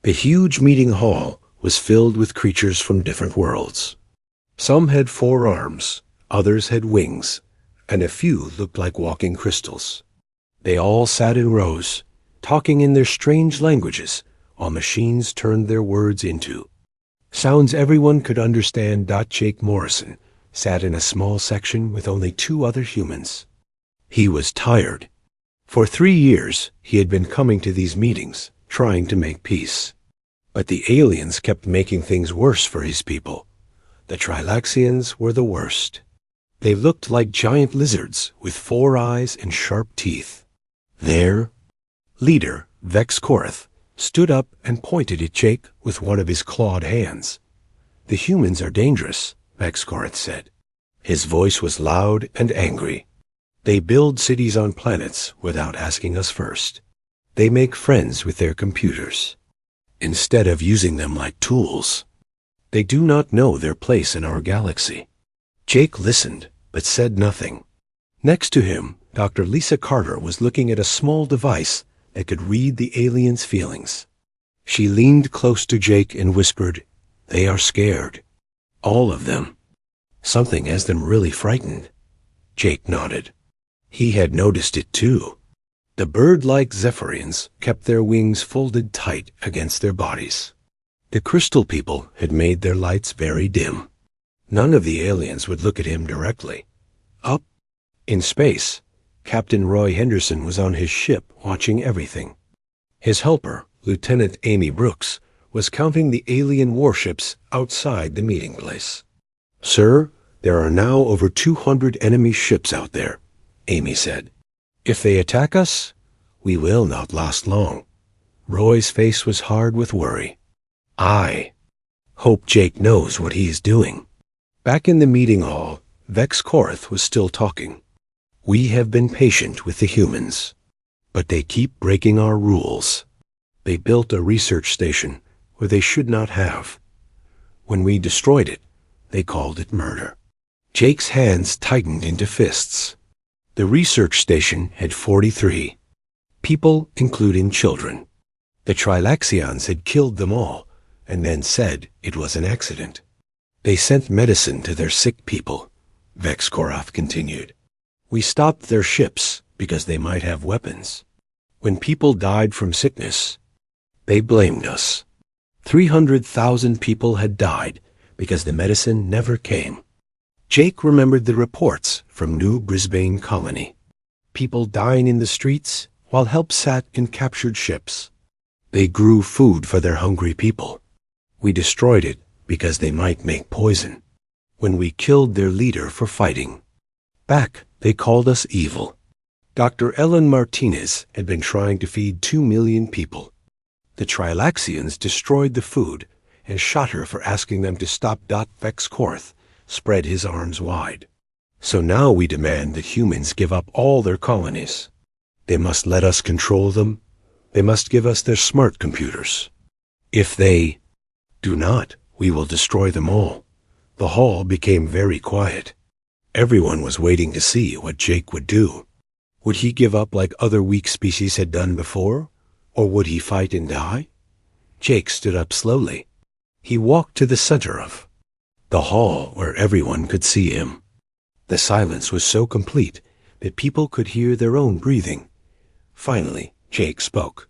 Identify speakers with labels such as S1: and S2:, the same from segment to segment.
S1: The huge meeting hall was filled with creatures from different worlds. Some had 4 arms, others had wings, and a few looked like walking crystals. They all sat in rows, talking in their strange languages, while machines turned their words into sounds everyone could understand. Jake Morrison sat in a small section with only 2 other humans. He was tired. For 3 years, he had been coming to these meetings, trying to make peace. But the aliens kept making things worse for his people. The Trilaxians were the worst. They looked like giant lizards with 4 eyes and sharp teeth. Their leader, Vex Korath, stood up and pointed at Jake with one of his clawed hands. "The humans are dangerous," Vex Korath said. His voice was loud and angry. "They build cities on planets without asking us first. They make friends with their computers, instead of using them like tools. They do not know their place in our galaxy." Jake listened, but said nothing. Next to him, Dr. Lisa Carter was looking at a small device that could read the aliens' feelings. She leaned close to Jake and whispered, "They are scared. All of them. Something has them really frightened." Jake nodded. He had noticed it too. The bird-like Zephyrians kept their wings folded tight against their bodies. The crystal people had made their lights very dim. None of the aliens would look at him directly. Up in space, Captain Roy Henderson was on his ship watching everything. His helper, Lieutenant Amy Brooks, was counting the alien warships outside the meeting place. "Sir, there are now over 200 enemy ships out there," Amy said. "If they attack us, we will not last long." Roy's face was hard with worry. "I hope Jake knows what he is doing." Back in the meeting hall, Vex Korath was still talking. "We have been patient with the humans, but they keep breaking our rules. They built a research station where they should not have. When we destroyed it, they called it murder." Jake's hands tightened into fists. The research station had 43 people, including children. The Trilaxians had killed them all and then said it was an accident. "They sent medicine to their sick people," Vex Korath continued. "We stopped their ships because they might have weapons. When people died from sickness, they blamed us. 300,000 people had died because the medicine never came." Jake remembered the reports from New Brisbane Colony. People dying in the streets while help sat in captured ships. They grew food for their hungry people. We destroyed it because they might make poison. When we killed their leader for fighting back, they called us evil. Dr. Ellen Martinez had been trying to feed 2 million people. The Trilaxians destroyed the food and shot her for asking them to stop. Vex Korath spread his arms wide. "So now we demand that humans give up all their colonies. They must let us control them. They must give us their smart computers. If they do not, we will destroy them all." The hall became very quiet. Everyone was waiting to see what Jake would do. Would he give up like other weak species had done before? Or would he fight and die? Jake stood up slowly. He walked to the center of the hall where everyone could see him. The silence was so complete that people could hear their own breathing. Finally, Jake spoke.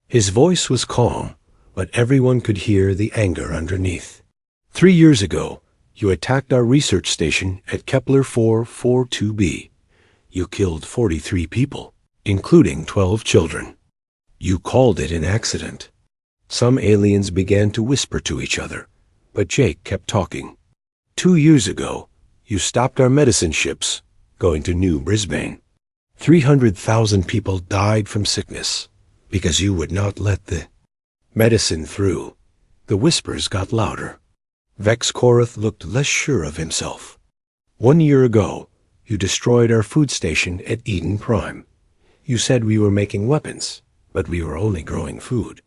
S1: His voice was calm, but everyone could hear the anger underneath. 3 years ago, you attacked our research station at Kepler 442b. You killed 43 people, including 12 children. You called it an accident. Some aliens began to whisper to each other, but Jake kept talking. 2 years ago, you stopped our medicine ships going to New Brisbane. 300,000 people died from sickness because you would not let the medicine through. The whispers got louder. Vex Korath looked less sure of himself. 1 year ago, you destroyed our food station at Eden Prime. You said we were making weapons, but we were only growing food.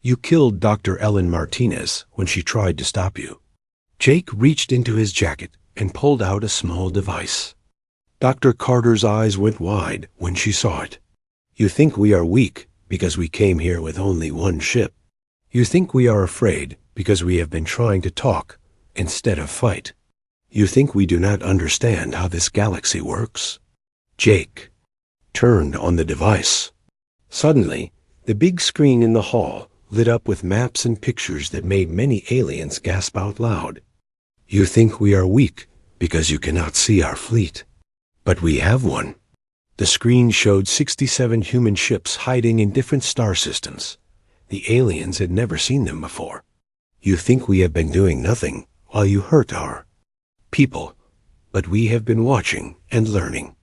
S1: You killed Dr. Ellen Martinez when she tried to stop you. Jake reached into his jacket and pulled out a small device. Dr. Carter's eyes went wide when she saw it. You think we are weak because we came here with only 1 ship. You think we are afraid because we have been trying to talk instead of fight. You think we do not understand how this galaxy works. Jake turned on the device. Suddenly, the big screen in the hall lit up with maps and pictures that made many aliens gasp out loud. You think we are weak because you cannot see our fleet. But we have one. The screen showed 67 human ships hiding in different star systems. The aliens had never seen them before. You think we have been doing nothing while you hurt our people, but we have been watching and learning.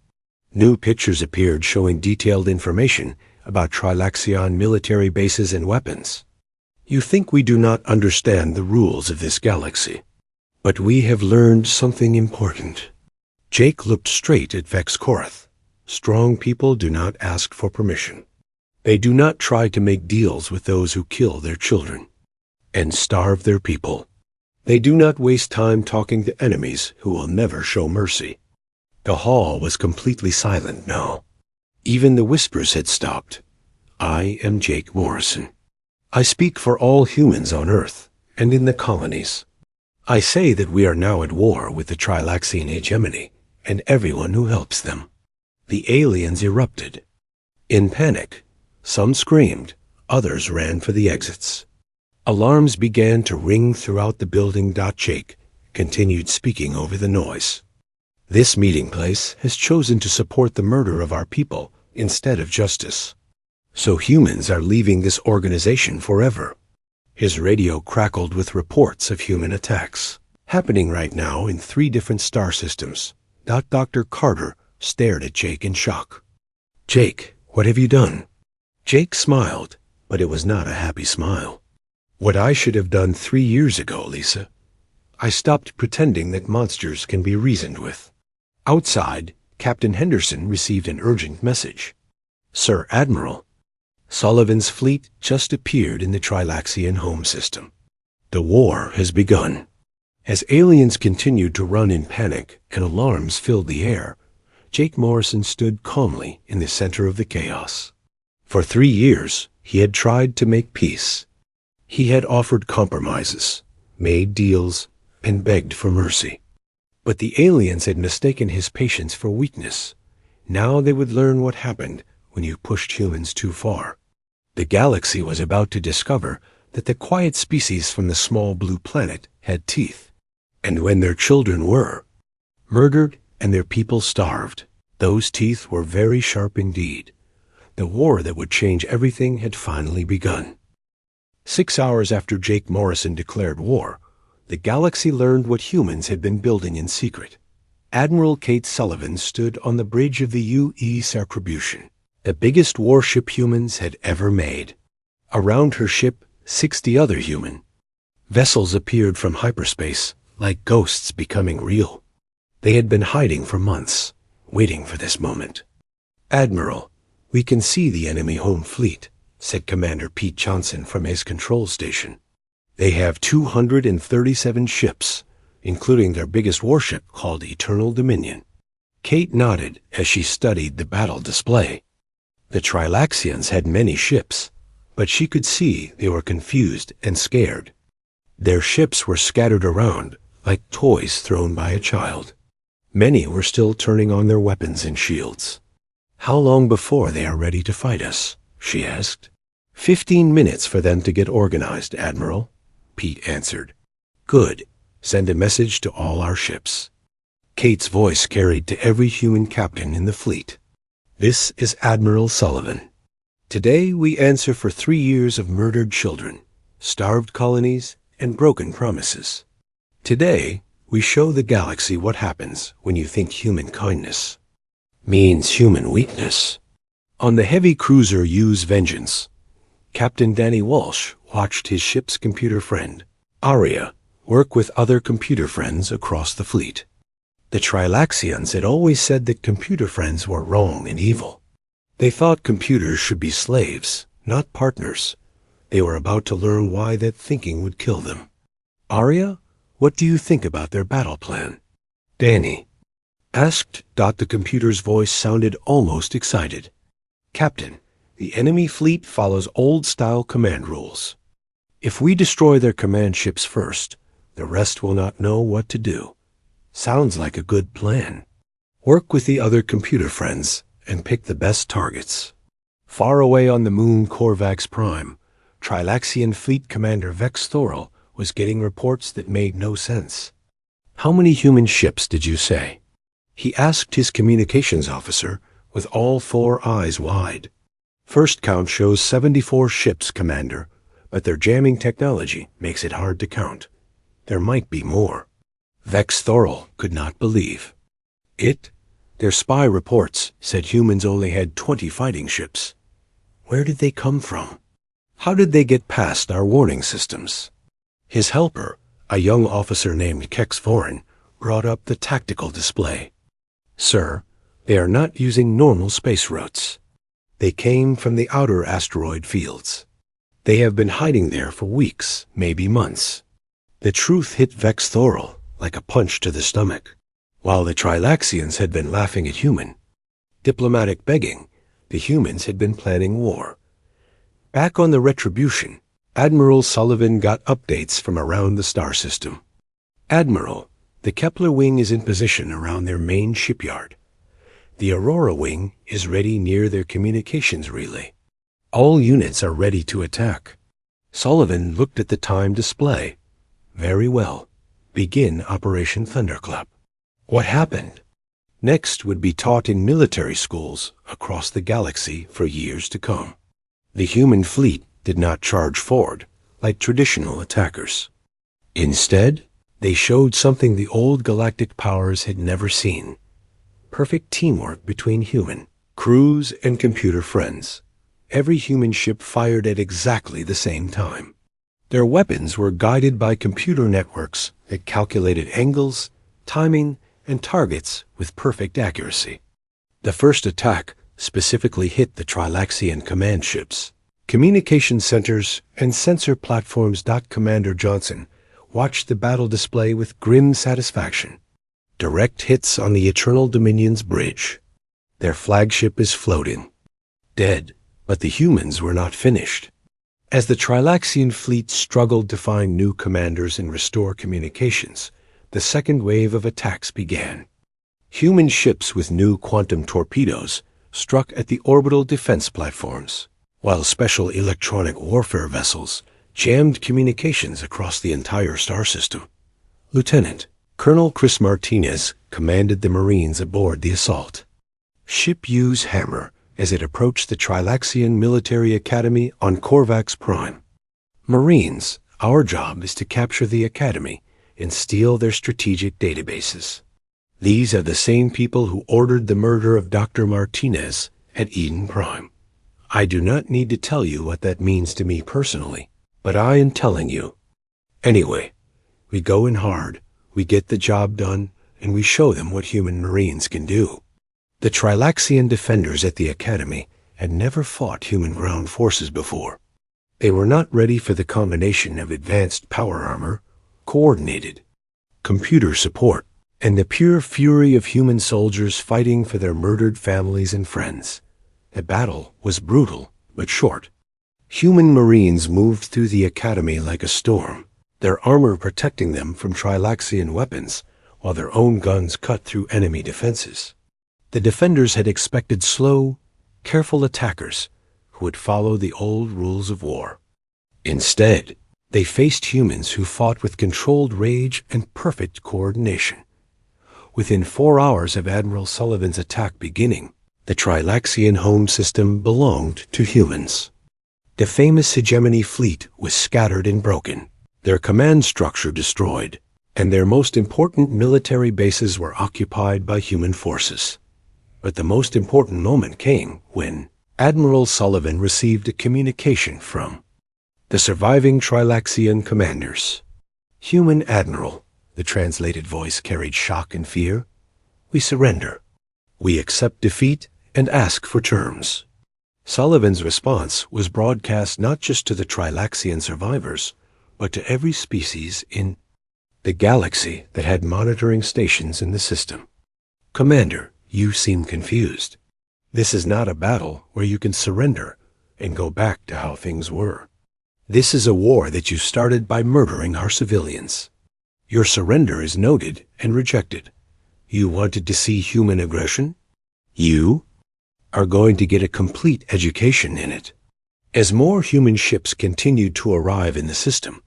S1: New pictures appeared showing detailed information about Trilaxion military bases and weapons. You think we do not understand the rules of this galaxy, but we have learned something important. Jake looked straight at Vex Korath. Strong people do not ask for permission. They do not try to make deals with those who kill their children and starve their people. They do not waste time talking to enemies who will never show mercy. The hall was completely silent now. Even the whispers had stopped. I am Jake Morrison. I speak for all humans on Earth and in the colonies. I say that we are now at war with the Trilaxian hegemony and everyone who helps them. The aliens erupted. In panic, some screamed, others ran for the exits. Alarms began to ring throughout the building. Jake continued speaking over the noise. This meeting place has chosen to support the murder of our people instead of justice. So humans are leaving this organization forever. His radio crackled with reports of human attacks, happening right now in 3 different star systems. Dr. Carter stared at Jake in shock. Jake, what have you done? Jake smiled, but it was not a happy smile. What I should have done 3 years ago, Lisa. I stopped pretending that monsters can be reasoned with. Outside, Captain Henderson received an urgent message. Sir Admiral, Sullivan's fleet just appeared in the Trilaxian home system. The war has begun. As aliens continued to run in panic and alarms filled the air, Jake Morrison stood calmly in the center of the chaos. For 3 years, he had tried to make peace. He had offered compromises, made deals, and begged for mercy. But the aliens had mistaken his patience for weakness. Now they would learn what happened when you pushed humans too far. The galaxy was about to discover that the quiet species from the small blue planet had teeth. And when their children were murdered and their people starved, those teeth were very sharp indeed. The war that would change everything had finally begun. 6 hours after Jake Morrison declared war, the galaxy learned what humans had been building in secret. Admiral Kate Sullivan stood on the bridge of the UE Sartribution, the biggest warship humans had ever made. Around her ship, 60 other human vessels appeared from hyperspace, like ghosts becoming real. They had been hiding for months, waiting for this moment. Admiral, we can see the enemy home fleet, said Commander Pete Johnson from his control station. They have 237 ships, including their biggest warship called Eternal Dominion. Kate nodded as she studied the battle display. The Trilaxians had many ships, but she could see they were confused and scared. Their ships were scattered around like toys thrown by a child. Many were still turning on their weapons and shields. How long before they are ready to fight us? She asked. 15 minutes for them to get organized, Admiral, Pete answered. Good. Send a message to all our ships. Kate's voice carried to every human captain in the fleet. This is Admiral Sullivan. Today we answer for 3 years of murdered children, starved colonies, and broken promises. Today we show the galaxy what happens when you think human kindness means human weakness. On the heavy cruiser U's Vengeance, Captain Danny Walsh watched his ship's computer friend, Aria, work with other computer friends across the fleet. The Trilaxians had always said that computer friends were wrong and evil. They thought computers should be slaves, not partners. They were about to learn why that thinking would kill them. Aria, what do you think about their battle plan? Danny asked. The computer's voice sounded almost excited. Captain, the enemy fleet follows old-style command rules. If we destroy their command ships first, the rest will not know what to do. Sounds like a good plan. Work with the other computer friends and pick the best targets. Far away on the moon Corvax Prime, Trilaxian Fleet Commander Vex Thorol was getting reports that made no sense. "How many human ships did you say?" he asked his communications officer with all 4 eyes wide. "First count shows 74 ships, Commander, but their jamming technology makes it hard to count. There might be more." Vex Thorol could not believe it. Their spy reports said humans only had 20 fighting ships. Where did they come from? How did they get past our warning systems? His helper, a young officer named Kex Vorin, brought up the tactical display. "Sir, they are not using normal space routes. They came from the outer asteroid fields. They have been hiding there for weeks, maybe months." The truth hit Vex Thorol like a punch to the stomach. While the Trilaxians had been laughing at human diplomatic begging, the humans had been planning war. Back on the Retribution, Admiral Sullivan got updates from around the star system. "Admiral, the Kepler wing is in position around their main shipyard. The Aurora wing is ready near their communications relay. All units are ready to attack." Sullivan looked at the time display. "Very well. Begin Operation Thunderclap." What happened next would be taught in military schools across the galaxy for years to come. The human fleet did not charge forward like traditional attackers. Instead, they showed something the old galactic powers had never seen: perfect teamwork between human crews and computer friends. Every human ship fired at exactly the same time. Their weapons were guided by computer networks that calculated angles, timing, and targets with perfect accuracy. The first attack specifically hit the Trilaxian command ships, communication centers, and sensor platforms. Commander Johnson watched the battle display with grim satisfaction. Direct hits on the Eternal Dominion's bridge. Their flagship is floating, dead, but the humans were not finished. As the Trilaxian fleet struggled to find new commanders and restore communications, the second wave of attacks began. Human ships with new quantum torpedoes struck at the orbital defense platforms, while special electronic warfare vessels jammed communications across the entire star system. Lieutenant Colonel Chris Martinez commanded the Marines aboard the assault. Ship U's Hammer as it approached the Trilaxian Military Academy on Corvax Prime. "Marines, our job is to capture the Academy and steal their strategic databases. These are the same people who ordered the murder of Dr. Martinez at Eden Prime. I do not need to tell you what that means to me personally, but I am telling you. Anyway, we go in hard, we get the job done, and we show them what human Marines can do." The Trilaxian defenders at the Academy had never fought human ground forces before. They were not ready for the combination of advanced power armor, coordinated computer support, and the pure fury of human soldiers fighting for their murdered families and friends. The battle was brutal but short. Human Marines moved through the Academy like a storm, their armor protecting them from Trilaxian weapons, while their own guns cut through enemy defenses. The defenders had expected slow, careful attackers who would follow the old rules of war. Instead, they faced humans who fought with controlled rage and perfect coordination. Within 4 hours of Admiral Sullivan's attack beginning, the Trilaxian home system belonged to humans. The famous Hegemony fleet was scattered and broken, their command structure destroyed, and their most important military bases were occupied by human forces. But the most important moment came when Admiral Sullivan received a communication from the surviving Trilaxian commanders. "Human Admiral," the translated voice carried shock and fear. "We surrender. We accept defeat and ask for terms." Sullivan's response was broadcast not just to the Trilaxian survivors, but to every species in the galaxy that had monitoring stations in the system. "Commander, you seem confused. This is not a battle where you can surrender and go back to how things were. This is a war that you started by murdering our civilians. Your surrender is noted and rejected. You wanted to see human aggression? You are going to get a complete education in it. As more human ships continued to arrive in the system,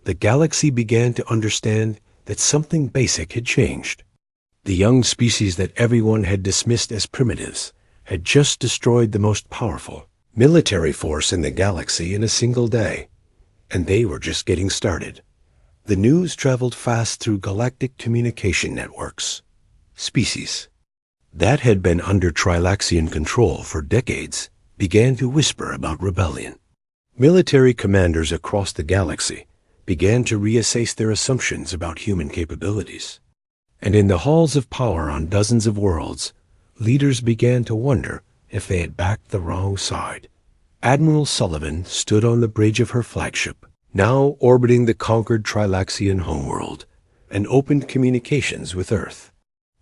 S1: the galaxy began to understand that something basic had changed. The young species that everyone had dismissed as primitives had just destroyed the most powerful military force in the galaxy in a single day, and they were just getting started. The news traveled fast through galactic communication networks. Species that had been under Trilaxian control for decades began to whisper about rebellion. Military commanders across the galaxy began to reassess their assumptions about human capabilities. And in the halls of power on dozens of worlds, leaders began to wonder if they had backed the wrong side. Admiral Sullivan stood on the bridge of her flagship, now orbiting the conquered Trilaxian homeworld, and opened communications with Earth.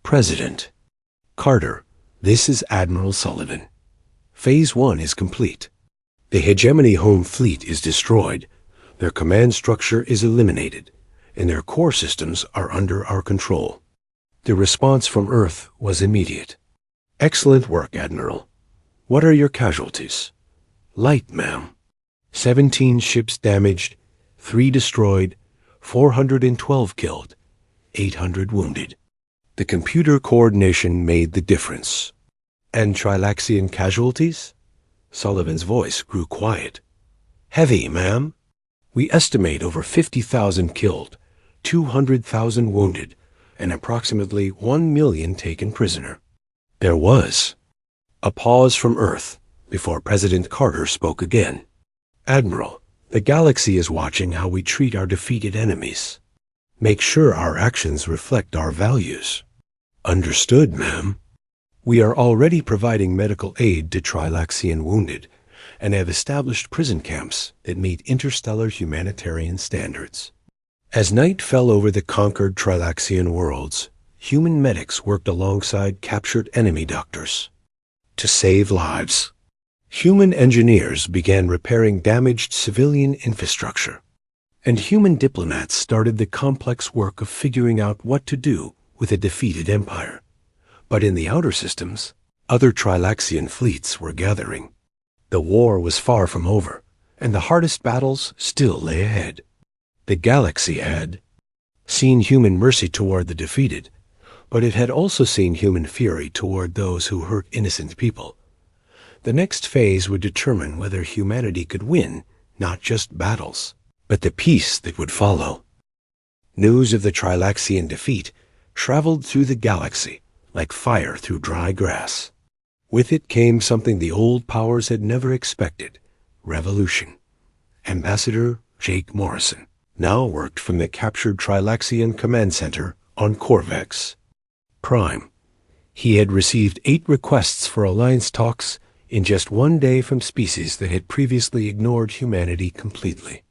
S1: President Carter, this is Admiral Sullivan. Phase 1 is complete. The hegemony home fleet is destroyed, their command structure is eliminated, and their core systems are under our control. The response from Earth was immediate. Excellent work, Admiral. What are your casualties? Light, ma'am. 17 ships damaged, 3 destroyed, 412 killed, 800 wounded. The computer coordination made the difference. And Trilaxian casualties? Sullivan's voice grew quiet. Heavy, ma'am. We estimate over 50,000 killed, 200,000 wounded, and approximately 1 million taken prisoner. There was a pause from Earth before President Carter spoke again. Admiral, the galaxy is watching how we treat our defeated enemies. Make sure our actions reflect our values. Understood, ma'am. We are already providing medical aid to Trilaxian wounded and have established prison camps that meet interstellar humanitarian standards. As night fell over the conquered Trilaxian worlds, human medics worked alongside captured enemy doctors to save lives. Human engineers began repairing damaged civilian infrastructure, and human diplomats started the complex work of figuring out what to do with a defeated empire. But in the outer systems, other Trilaxian fleets were gathering. The war was far from over, and the hardest battles still lay ahead. The galaxy had seen human mercy toward the defeated, but it had also seen human fury toward those who hurt innocent people. The next phase would determine whether humanity could win not just battles, but the peace that would follow. News of the Trilaxian defeat traveled through the galaxy like fire through dry grass. With it came something the old powers had never expected: revolution. Ambassador Jake Morrison now worked from the captured Trilaxian command center on Corvex Prime. He had received 8 requests for alliance talks in just 1 day from species that had previously ignored humanity completely.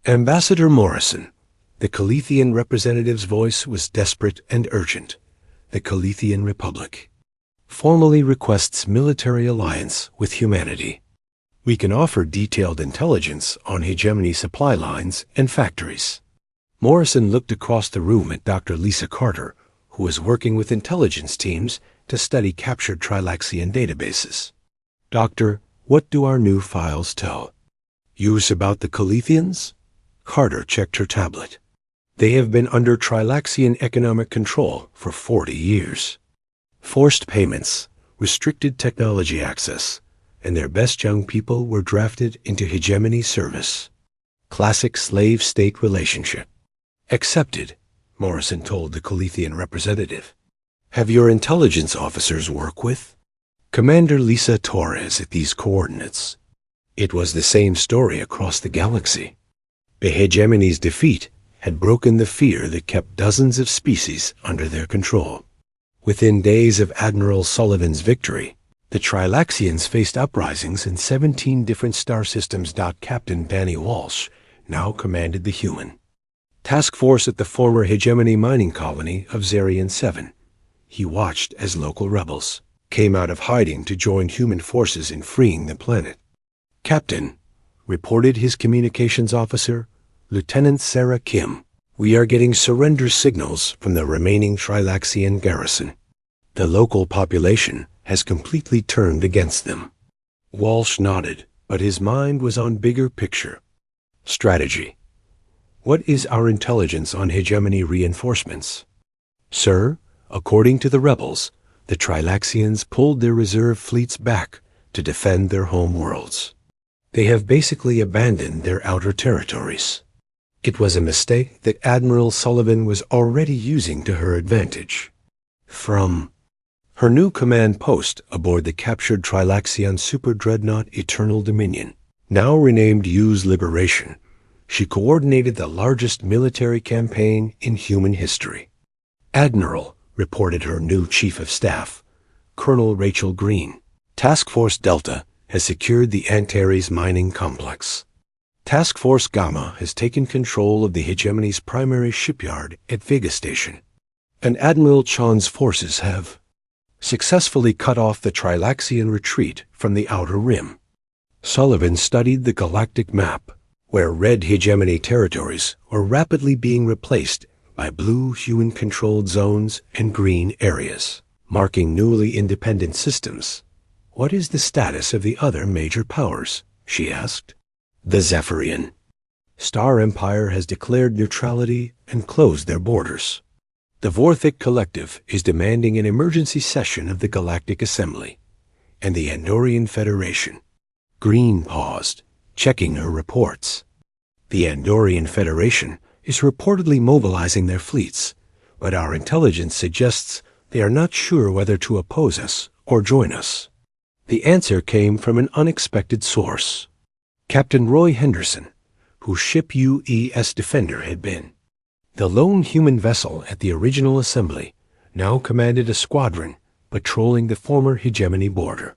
S1: Ambassador Morrison, the Calithian representative's voice was desperate and urgent. The Calithian Republic formally requests military alliance with humanity. We can offer detailed intelligence on hegemony supply lines and factories. Morrison looked across the room at Dr. Lisa Carter, who was working with intelligence teams to study captured Trilaxian databases. Doctor, what do our new files tell? Use about the Calithians? Carter checked her tablet. They have been under Trilaxian economic control for 40 years. Forced payments, restricted technology access, and their best young people were drafted into hegemony service. Classic slave-state relationship. Accepted, Morrison told the Calithian representative. Have your intelligence officers work with Commander Lisa Torres at these coordinates. It was the same story across the galaxy. The hegemony's defeat had broken the fear that kept dozens of species under their control. Within days of Admiral Sullivan's victory, the Trilaxians faced uprisings in 17 different star systems. Captain Danny Walsh now commanded the human task force at the former hegemony mining colony of Zarian 7. He watched as local rebels came out of hiding to join human forces in freeing the planet. Captain, reported his communications officer, Lieutenant Sarah Kim. "We are getting surrender signals from the remaining Trilaxian garrison. The local population has completely turned against them." Walsh nodded, but his mind was on bigger picture. Strategy. "What is our intelligence on hegemony reinforcements?" "Sir, according to the rebels, the Trilaxians pulled their reserve fleets back to defend their home worlds. They have basically abandoned their outer territories." It was a mistake that Admiral Sullivan was already using to her advantage. From her new command post aboard the captured Trilaxian super-dreadnought Eternal Dominion, now renamed U's Liberation, she coordinated the largest military campaign in human history. "Admiral," reported her new Chief of Staff, Colonel Rachel Green, "Task Force Delta has secured the Antares mining complex. Task Force Gamma has taken control of the hegemony's primary shipyard at Vega Station, and Admiral Chan's forces have successfully cut off the Trilaxian retreat from the Outer Rim." Sullivan studied the galactic map, where red hegemony territories were rapidly being replaced by blue human-controlled zones and green areas, marking newly independent systems. "What is the status of the other major powers?" she asked. "The Zephyrian Star Empire has declared neutrality and closed their borders. The Vorthic Collective is demanding an emergency session of the Galactic Assembly, and the Andorian Federation." Green paused, checking her reports. "The Andorian Federation is reportedly mobilizing their fleets, but our intelligence suggests they are not sure whether to oppose us or join us." The answer came from an unexpected source. Captain Roy Henderson, whose ship UES Defender had been the lone human vessel at the original assembly, now commanded a squadron patrolling the former hegemony border.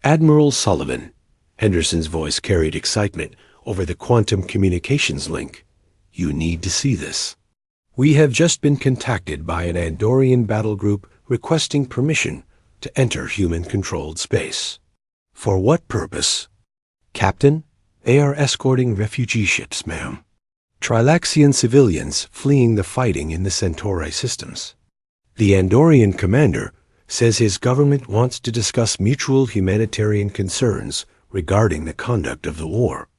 S1: "Admiral Sullivan," Henderson's voice carried excitement over the quantum communications link, "you need to see this. We have just been contacted by an Andorian battle group requesting permission to enter human-controlled space." "For what purpose?" "Captain, they are escorting refugee ships, ma'am. Trilaxian civilians fleeing the fighting in the Centauri systems. The Andorian commander says his government wants to discuss mutual humanitarian concerns regarding the conduct of the war."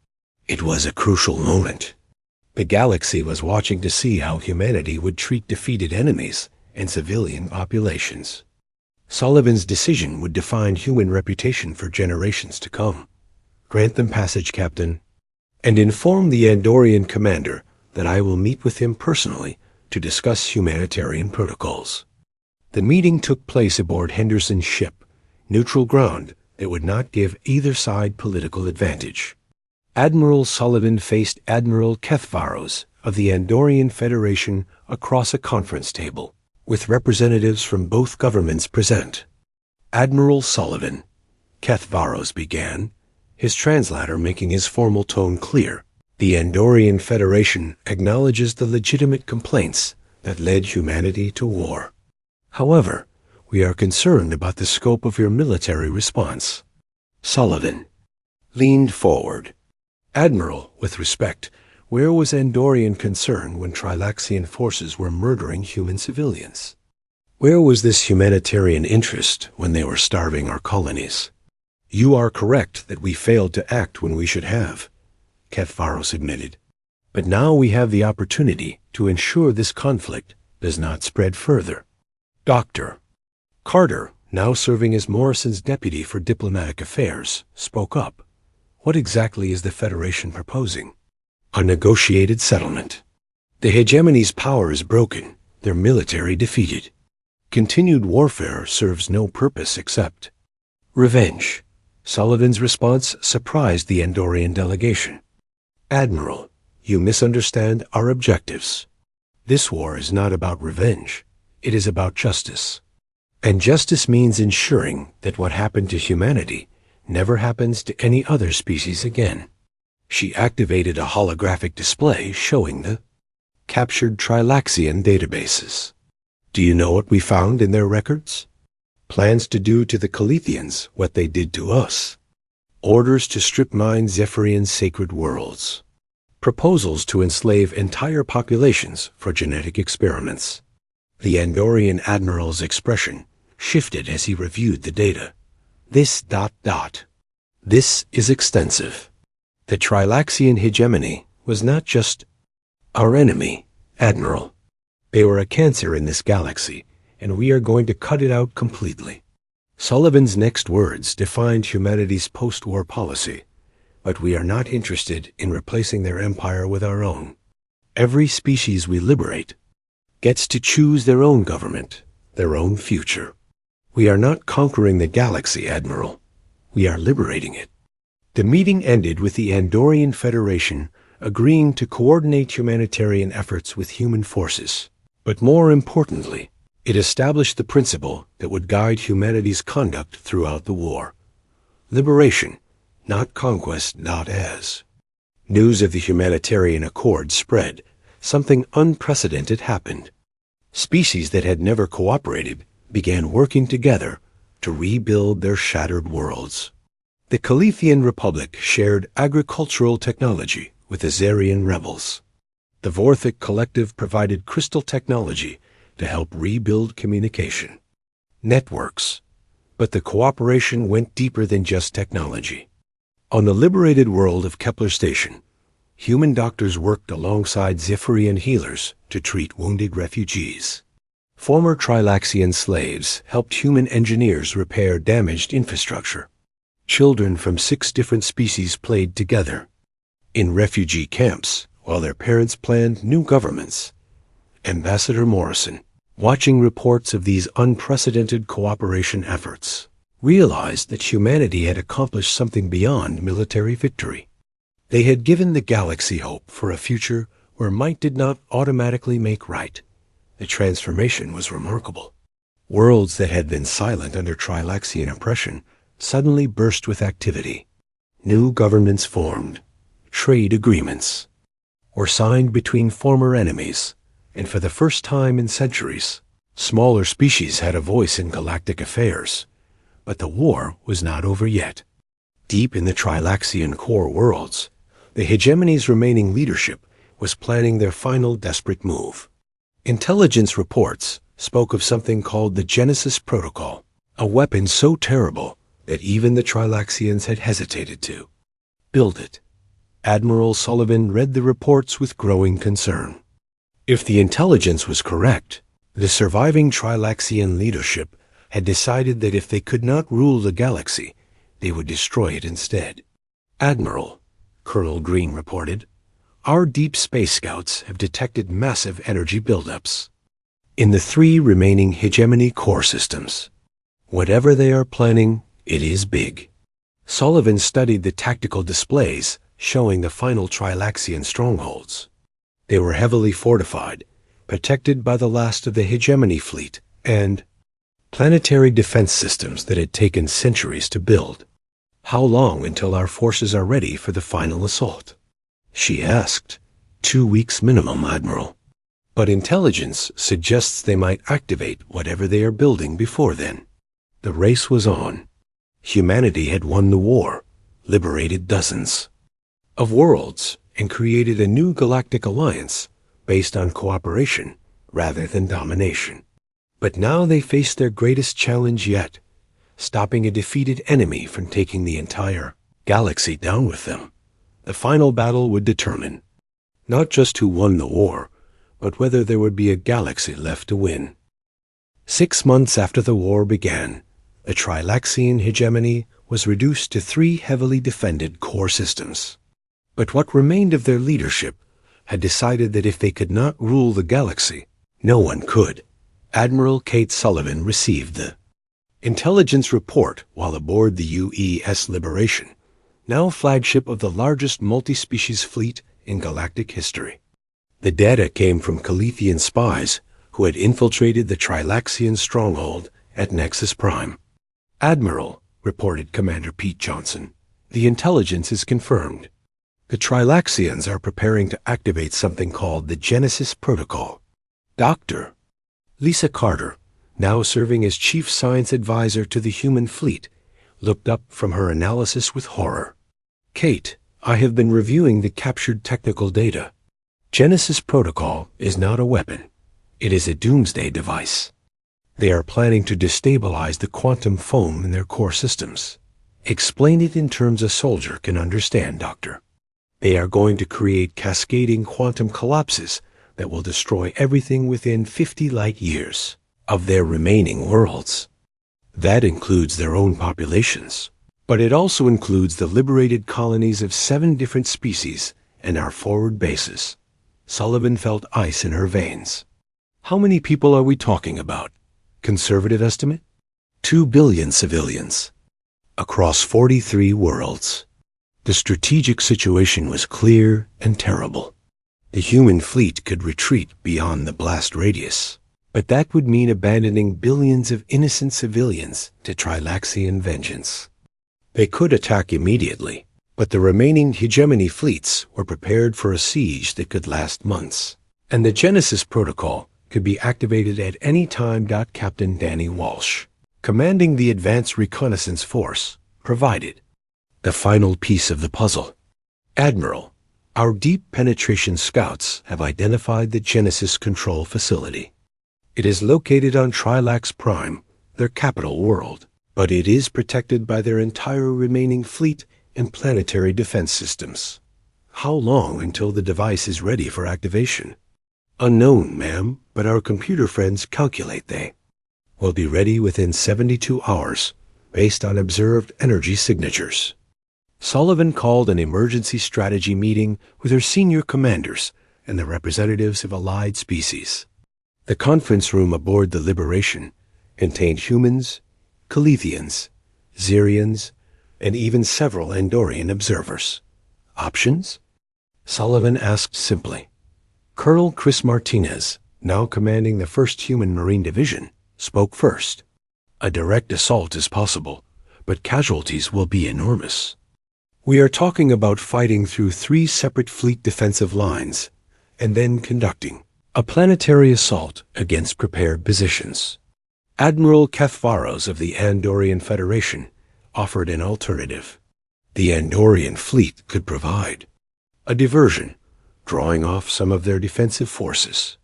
S1: It was a crucial moment. The galaxy was watching to see how humanity would treat defeated enemies and civilian populations. Sullivan's decision would define human reputation for generations to come. "Grant them passage, Captain, and inform the Andorian commander that I will meet with him personally to discuss humanitarian protocols." The meeting took place aboard Henderson's ship, neutral ground that would not give either side political advantage. Admiral Sullivan faced Admiral Kethvaros of the Andorian Federation across a conference table, with representatives from both governments present. "Admiral Sullivan," Kethvaros began, his translator making his formal tone clear, "the Andorian Federation acknowledges the legitimate complaints that led humanity to war. However, we are concerned about the scope of your military response." Sullivan leaned forward. "Admiral, with respect, where was Andorian concern when Trilaxian forces were murdering human civilians? Where was this humanitarian interest when they were starving our colonies?" "You are correct that we failed to act when we should have," Kethvaros admitted. "But now we have the opportunity to ensure this conflict does not spread further." Dr. Carter, now serving as Morrison's deputy for diplomatic affairs, spoke up. "What exactly is the Federation proposing?" "A negotiated settlement. The hegemony's power is broken, their military defeated. Continued warfare serves no purpose except revenge." Sullivan's response surprised the Andorian delegation. "Admiral, you misunderstand our objectives. This war is not about revenge. It is about justice. And justice means ensuring that what happened to humanity never happens to any other species again." She activated a holographic display showing the captured Trilaxian databases. "Do you know what we found in their records? Plans to do to the Calethians what they did to us." orders to strip mine Zephyrian sacred worlds, proposals to enslave entire populations for genetic experiments. The Andorian admiral's expression shifted as he reviewed the data. This ... This is extensive. The Trilaxian hegemony was not just our enemy, Admiral. They were a cancer in this galaxy, and we are going to cut it out completely. Sullivan's next words defined humanity's post-war policy, but we are not interested in replacing their empire with our own. Every species we liberate gets to choose their own government, their own future. We are not conquering the galaxy, Admiral. We are liberating it. The meeting ended with the Andorian Federation agreeing to coordinate humanitarian efforts with human forces. But more importantly, it established the principle that would guide humanity's conduct throughout the war. Liberation, not conquest, not as. News of the humanitarian accord spread. Something unprecedented happened. Species that had never cooperated began working together to rebuild their shattered worlds. The Calithian Republic shared agricultural technology with the Zarian rebels. The Vorthic Collective provided crystal technology to help rebuild communication. Networks. But the cooperation went deeper than just technology. On the liberated world of Kepler Station, human doctors worked alongside Zephyrian healers to treat wounded refugees. Former Trilaxian slaves helped human engineers repair damaged infrastructure. Children from 6 different species played together in refugee camps while their parents planned new governments. Ambassador Morrison, watching reports of these unprecedented cooperation efforts, realized that humanity had accomplished something beyond military victory. They had given the galaxy hope for a future where might did not automatically make right. The transformation was remarkable. Worlds that had been silent under Trilaxian oppression suddenly burst with activity. New governments formed. Trade agreements were signed between former enemies, and for the first time in centuries, smaller species had a voice in galactic affairs. But the war was not over yet. Deep in the Trilaxian core worlds, the hegemony's remaining leadership was planning their final desperate move. Intelligence reports spoke of something called the Genesis Protocol, a weapon so terrible that even the Trilaxians had hesitated to build it. Admiral Sullivan read the reports with growing concern. If the intelligence was correct, the surviving Trilaxian leadership had decided that if they could not rule the galaxy, they would destroy it instead. Admiral, Colonel Green reported, our deep space scouts have detected massive energy buildups in the 3 remaining hegemony core systems. Whatever they are planning, it is big. Sullivan studied the tactical displays showing the final Trilaxian strongholds. They were heavily fortified, protected by the last of the hegemony fleet and planetary defense systems that had taken centuries to build. How long until our forces are ready for the final assault? She asked. 2 weeks minimum, Admiral. But intelligence suggests they might activate whatever they are building before then. The race was on. Humanity had won the war, liberated dozens of worlds, and created a new galactic alliance based on cooperation rather than domination. But now they faced their greatest challenge yet, stopping a defeated enemy from taking the entire galaxy down with them. The final battle would determine not just who won the war, but whether there would be a galaxy left to win. 6 months after the war began, the Trilaxian hegemony was reduced to 3 heavily defended core systems. But what remained of their leadership had decided that if they could not rule the galaxy, no one could. Admiral Kate Sullivan received the intelligence report while aboard the UES Liberation, now flagship of the largest multi-species fleet in galactic history. The data came from Calithian spies who had infiltrated the Trilaxian stronghold at Nexus Prime. Admiral, reported Commander Pete Johnson, the intelligence is confirmed. The Trilaxians are preparing to activate something called the Genesis Protocol. Dr. Lisa Carter, now serving as Chief Science Advisor to the human fleet, looked up from her analysis with horror. "Kate, I have been reviewing the captured technical data. Genesis Protocol is not a weapon. It is a doomsday device. They are planning to destabilize the quantum foam in their core systems. Explain it in terms a soldier can understand, Doctor. They are going to create cascading quantum collapses that will destroy everything within 50 light years of their remaining worlds. That includes their own populations, but it also includes the liberated colonies of 7 different species and our forward bases." Sullivan felt ice in her veins. "How many people are we talking about? Conservative estimate? 2 billion civilians. Across 43 worlds. The strategic situation was clear and terrible. The human fleet could retreat beyond the blast radius, but that would mean abandoning billions of innocent civilians to Trilaxian vengeance. They could attack immediately, but the remaining hegemony fleets were prepared for a siege that could last months, and the Genesis Protocol could be activated at any time. Captain Danny Walsh, commanding the Advanced Reconnaissance Force, provided the final piece of the puzzle. "Admiral, our deep penetration scouts have identified the Genesis control facility. It is located on Trilax Prime, their capital world, but it is protected by their entire remaining fleet and planetary defense systems. How long until the device is ready for activation?" "Unknown, ma'am, but our computer friends calculate they will be ready within 72 hours, based on observed energy signatures." Sullivan called an emergency strategy meeting with her senior commanders and the representatives of allied species. The conference room aboard the Liberation contained humans, Calethians, Xerians, and even several Andorian observers. "Options?" Sullivan asked simply. Colonel Chris Martinez, now commanding the 1st Human Marine Division, spoke first. "A direct assault is possible, but casualties will be enormous. We are talking about fighting through 3 separate fleet defensive lines and then conducting a planetary assault against prepared positions." Admiral Kethvaros of the Andorian Federation offered an alternative. The Andorian fleet could provide a diversion, drawing off some of their defensive forces.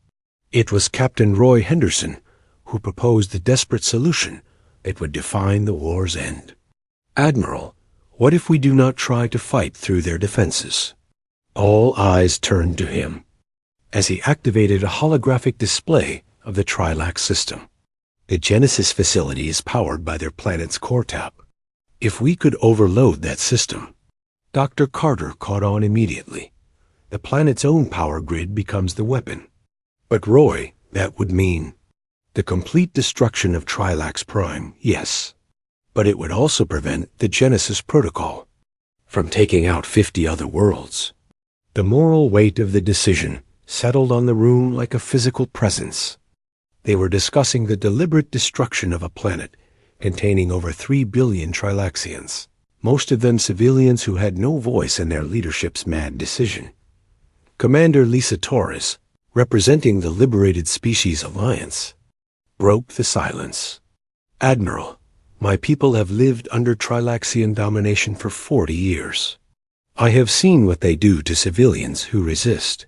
S1: It was Captain Roy Henderson who proposed the desperate solution that would define the war's end. "Admiral, what if we do not try to fight through their defenses?" All eyes turned to him as he activated a holographic display of the Trilax system. The Genesis facility is powered by their planet's core tap. If we could overload that system, Dr. Carter caught on immediately. The planet's own power grid becomes the weapon. But Roy, that would mean the complete destruction of Trilax Prime, yes. But it would also prevent the Genesis Protocol from taking out 50 other worlds. The moral weight of the decision settled on the room like a physical presence. They were discussing the deliberate destruction of a planet containing over 3 billion Trilaxians, most of them civilians who had no voice in their leadership's mad decision. Commander Lisa Torres, representing the Liberated Species Alliance, broke the silence. "Admiral, my people have lived under Trilaxian domination for 40 years. I have seen what they do to civilians who resist.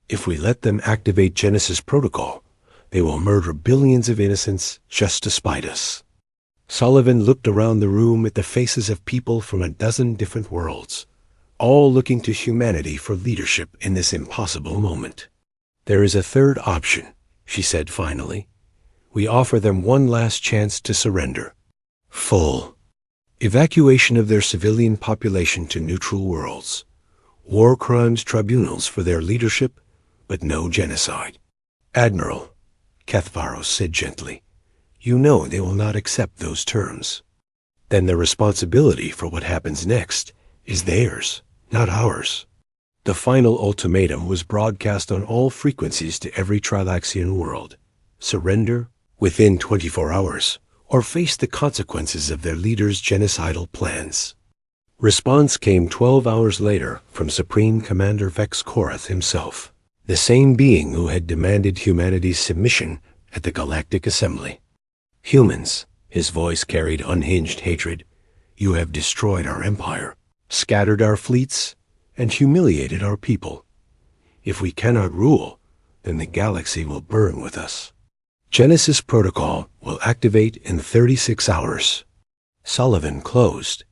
S1: If we let them activate Genesis Protocol, they will murder billions of innocents just to spite us." Sullivan looked around the room at the faces of people from a dozen different worlds, all looking to humanity for leadership in this impossible moment. "There is a third option," she said finally. "We offer them one last chance to surrender. Full evacuation of their civilian population to neutral worlds. War crimes tribunals for their leadership, but no genocide." "Admiral," Kethvaros said gently, "you know they will not accept those terms. Then the responsibility for what happens next is theirs, not ours." The final ultimatum was broadcast on all frequencies to every Trilaxian world. Surrender within 24 hours, or face the consequences of their leaders' genocidal plans. Response came 12 hours later from Supreme Commander Vex Korath himself, the same being who had demanded humanity's submission at the Galactic Assembly. "Humans," his voice carried unhinged hatred, You have destroyed our empire, scattered our fleets, and humiliated our people. If we cannot rule, then the galaxy will burn with us. Genesis Protocol will activate in 36 hours. Sullivan closed,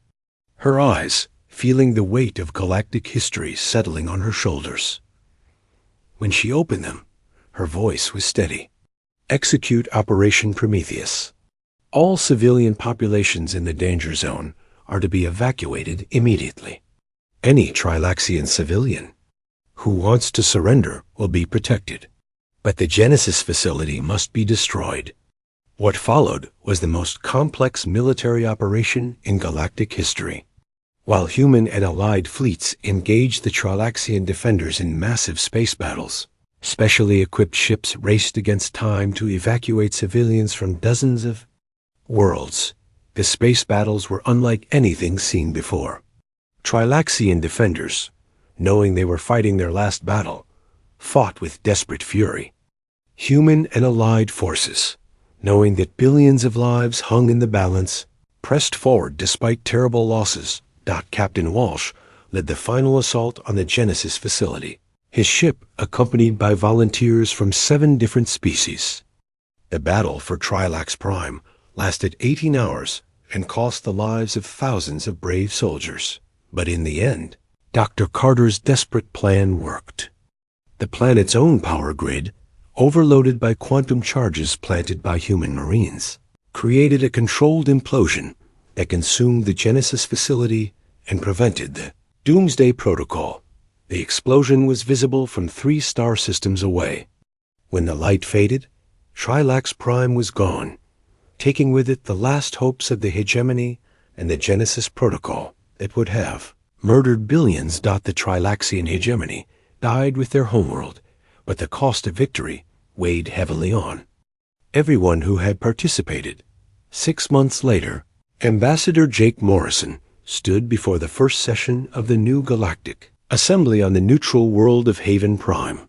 S1: her eyes feeling the weight of galactic history settling on her shoulders. When she opened them, her voice was steady. Execute Operation Prometheus. All civilian populations in the danger zone are to be evacuated immediately. Any Trilaxian civilian who wants to surrender will be protected. But the Genesis facility must be destroyed. What followed was the most complex military operation in galactic history. While human and allied fleets engaged the Trilaxian defenders in massive space battles, specially equipped ships raced against time to evacuate civilians from dozens of worlds. The space battles were unlike anything seen before. Trilaxian defenders, knowing they were fighting their last battle, fought with desperate fury. Human and allied forces, knowing that billions of lives hung in the balance, pressed forward despite terrible losses. Captain Walsh led the final assault on the Genesis facility, his ship accompanied by volunteers from 7 different species. The battle for Trilax Prime lasted 18 hours and cost the lives of thousands of brave soldiers. But in the end, Dr. Carter's desperate plan worked. The planet's own power grid, overloaded by quantum charges planted by human marines, created a controlled implosion that consumed the Genesis facility and prevented the Doomsday Protocol. The explosion was visible from 3 star systems away. When the light faded, Trilax Prime was gone, taking with it the last hopes of the hegemony and the Genesis Protocol that would have murdered billions. The Trilaxian hegemony died with their homeworld, but the cost of victory weighed heavily on everyone who had participated. 6 months later, Ambassador Jake Morrison stood before the first session of the new Galactic Assembly on the neutral world of Haven Prime.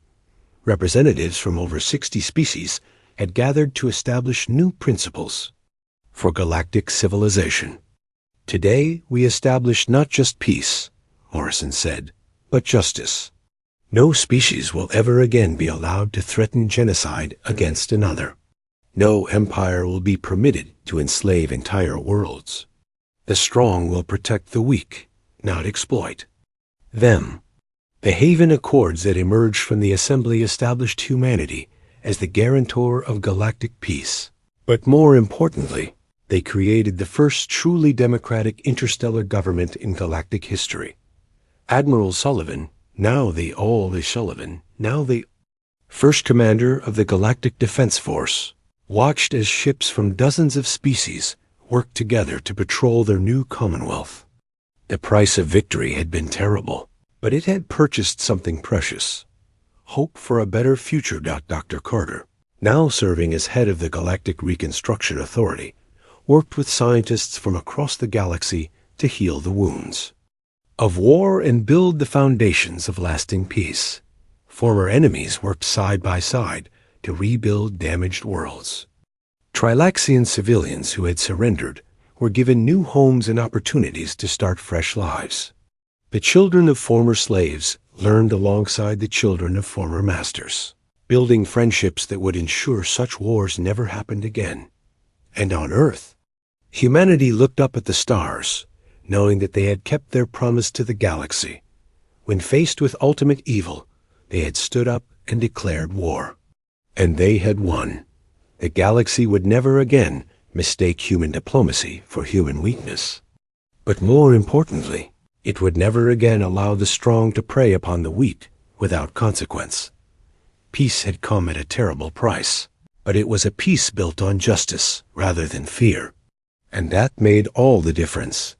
S1: Representatives from over 60 species had gathered to establish new principles for galactic civilization. Today we establish not just peace, Morrison said, but justice. No species will ever again be allowed to threaten genocide against another. No empire will be permitted to enslave entire worlds. The strong will protect the weak, not exploit them. The Haven Accords that emerged from the Assembly established humanity as the guarantor of galactic peace. But more importantly, they created the first truly democratic interstellar government in galactic history. Admiral Sullivan, now the first commander of the Galactic Defense Force, watched as ships from dozens of species worked together to patrol their new commonwealth. The price of victory had been terrible, but it had purchased something precious: hope for a better future. Dr. Carter, now serving as head of the Galactic Reconstruction Authority, worked with scientists from across the galaxy to heal the wounds of war and build the foundations of lasting peace. Former enemies worked side by side to rebuild damaged worlds. Trilaxian civilians who had surrendered were given new homes and opportunities to start fresh lives. The children of former slaves learned alongside the children of former masters, building friendships that would ensure such wars never happened again. And on Earth, humanity looked up at the stars, knowing that they had kept their promise to the galaxy. When faced with ultimate evil, they had stood up and declared war. And they had won. The galaxy would never again mistake human diplomacy for human weakness. But more importantly, it would never again allow the strong to prey upon the weak without consequence. Peace had come at a terrible price, but it was a peace built on justice rather than fear. And that made all the difference.